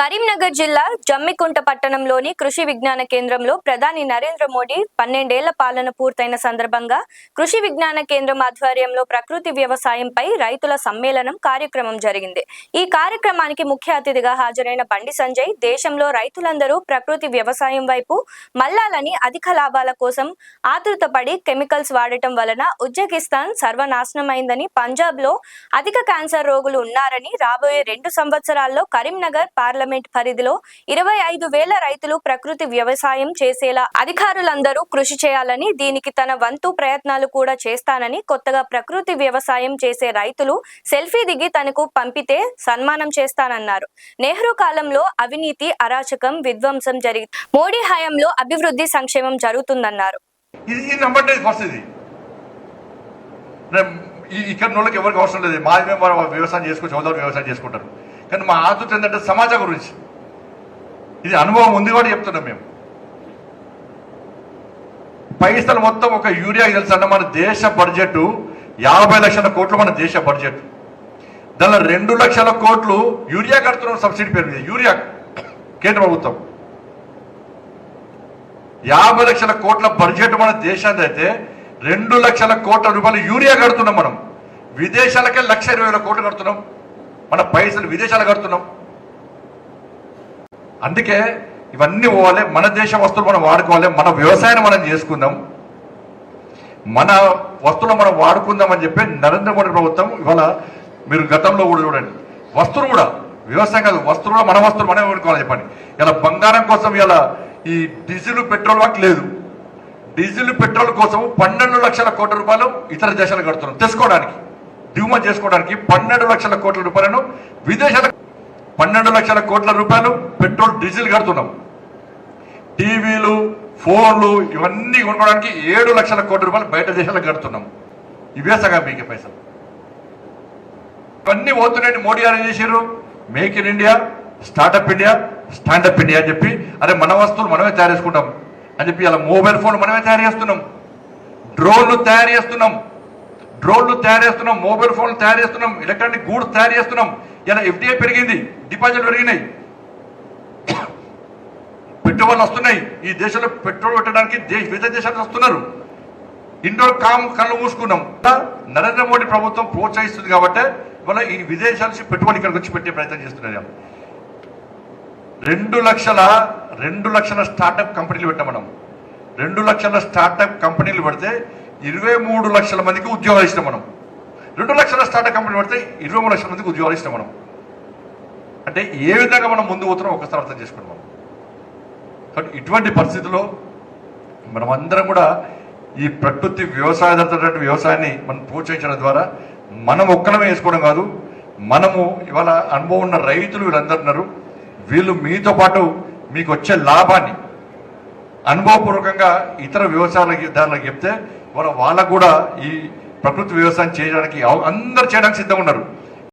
కరీంనగర్ జిల్లా జమ్మికుంట పట్టణంలోని కృషి విజ్ఞాన కేంద్రంలో ప్రధాని నరేంద్ర మోడీ 12 ఏళ్ల పాలన పూర్తయిన సందర్భంగా కృషి విజ్ఞాన కేంద్రం ఆధ్వర్యంలో ప్రకృతి వ్యవసాయంపై రైతుల సమ్మేళనం కార్యక్రమం జరిగింది. ఈ కార్యక్రమానికి ముఖ్య అతిథిగా హాజరైన బండి సంజయ్ దేశంలో రైతులందరూ ప్రకృతి వ్యవసాయం వైపు మళ్లాలని, అధిక లాభాల కోసం ఆతృతపడి కెమికల్స్ వాడటం వలన ఉజ్బెకిస్తాన్ సర్వనాశనమైందని, పంజాబ్ లో అధిక క్యాన్సర్ రోగులు ఉన్నారని, రాబోయే 2 సంవత్సరాల్లో కరీంనగర్ పార్లమెంట్ పరిధిలో 25,000 రైతులు ప్రకృతి వ్యవసాయం చేసేలా అధికారులందరూ కృషి చేయాలని, దీనికి తన వంతు ప్రయత్నాలు కూడా చేస్తానని, కొత్తగా ప్రకృతి వ్యవసాయం చేసే రైతులు సెల్ఫీ దిగి తనకు పంపితే సన్మానం చేస్తానన్నారు. నెహ్రూ కాలంలో అవినీతి, అరాచకం, విధ్వంసం జరిగి మోడీ హయాంలో అభివృద్ధి, సంక్షేమం జరుగుతుందన్నారు. ఇక్కడ వాళ్ళకి ఎవరికి అవసరం లేదు, మాది మేము వ్యవసాయం చేసుకుని చదువు వ్యవసాయం చేసుకుంటారు. కానీ మా ఆతృత ఏంటంటే సమాజం గురించి, ఇది అనుభవం ఉంది కూడా చెప్తున్నాం మేము. పైసలు మొత్తం ఒక యూరియాకి తెలుసంటే మన దేశ బడ్జెట్ 50 లక్షల కోట్లు, మన దేశ బడ్జెట్. దానిలో 2 లక్షల కోట్లు యూరియా కడుతున్నాం సబ్సిడీ పేరు మీద. యూరియా కేంద్ర ప్రభుత్వం 50 లక్షల కోట్ల బడ్జెట్ మన దేశానికి అయితే 2 లక్షల కోట్ల రూపాయలు యూరియా కడుతున్నాం. మనం విదేశాలకే 1,20,000 కోట్లు కడుతున్నాం. మన పైసలు విదేశాలు కడుతున్నాం. అందుకే ఇవన్నీ పోవాలి, మన దేశ వస్తువులు మనం వాడుకోవాలి, మన వ్యవసాయాన్ని మనం చేసుకుందాం, మన వస్తువులు మనం వాడుకుందాం అని చెప్పి నరేంద్ర మోడీ ప్రభుత్వం ఇవాళ, మీరు గతంలో కూడా చూడండి, వస్తువులు కూడా వ్యవసాయం కాదు, వస్తువులు కూడా మన వస్తువులు మనమే వాడుకోవాలి చెప్పండి. ఇలా బంగారం కోసం ఇలా ఈ డీజిల్ పెట్రోల్ వాటి లేదు. డీజిల్ పెట్రోల్ కోసం 12 లక్షల కోట్ల రూపాయలు ఇతర దేశాలు కడుతున్నాం తెచ్చుకోవడానికి, దిగుమతి చేసుకోవడానికి. 12 లక్షల కోట్ల రూపాయలను విదేశాలకు, 12 లక్షల కోట్ల రూపాయలు పెట్రోల్, డీజిల్ కడుతున్నాం. టీవీలు, ఫోన్లు ఇవన్నీ కొనుక్కోవడానికి 7 లక్షల కోట్ల రూపాయలు బయట దేశాలకు కడుతున్నాం. ఇవే సగం మీకే పైసలు. ఇవన్నీ పోతున్నాయండి. మోడీ గారు ఏం చేశారు? Make in India, startup India, standup India అని చెప్పి, అరే మన వస్తువులు మనమే తయారు చేసుకుంటాం అని చెప్పి ఇలా మొబైల్ ఫోన్లు మనమే తయారు చేస్తున్నాం, డ్రోన్లు తయారు చేస్తున్నాం, మొబైల్ ఫోన్లు తయారు చేస్తున్నాం, ఎలక్ట్రానిక్ గూడ్స్ తయారు చేస్తున్నాం. ఇలా ఎఫ్డిఐ పెరిగింది, డిపాజిట్లు పెరిగినాయి, పెట్టుబడులు వస్తున్నాయి. ఈ దేశంలో పెట్రోల్ పెట్టడానికి వివిధ దేశాలు వస్తున్నారు. ఇండోర్ కళ్ళు మూసుకున్నాం. నరేంద్ర మోడీ ప్రభుత్వం ప్రోత్సహిస్తుంది కాబట్టి ఇవాళ ఈ విదేశాల నుంచి పెట్టుబడి ఇక్కడికి వచ్చి పెట్టే ప్రయత్నం చేస్తున్నారు. 2 లక్షల స్టార్టప్ కంపెనీలు పెట్టాం మనం. 2 లక్షల స్టార్టప్ కంపెనీలు పెడితే 23 లక్షల మందికి ఉద్యోగాలు ఇస్తాం మనం. 2 లక్షల స్టార్టప్ కంపెనీలు పెడితే 23 లక్షల మందికి ఉద్యోగాలు ఇస్తాం మనం. అంటే ఏ విధంగా మనం ముందు పోతున్నాం ఒకసారి అర్థం చేసుకున్నాం. కాబట్టి ఇటువంటి పరిస్థితుల్లో మనం అందరం కూడా ఈ ప్రకృతి వ్యవసాయదారులైన వ్యవసాయాన్ని మనం ప్రోత్సహించడం ద్వారా మనం ఒక్కలమే వేసుకోవడం కాదు, మనము ఇవాళ అనుభవం ఉన్న రైతులు వీళ్ళందరూ ఉన్నారు. వీళ్ళు మీతో పాటు మీకు వచ్చే లాభాన్ని అనుభవపూర్వకంగా ఇతర వ్యవసాయదారులకు చెప్తే వాళ్ళకు కూడా ఈ ప్రకృతి వ్యవసాయం చేయడానికి అందరూ చేయడానికి సిద్ధంగా ఉన్నారు.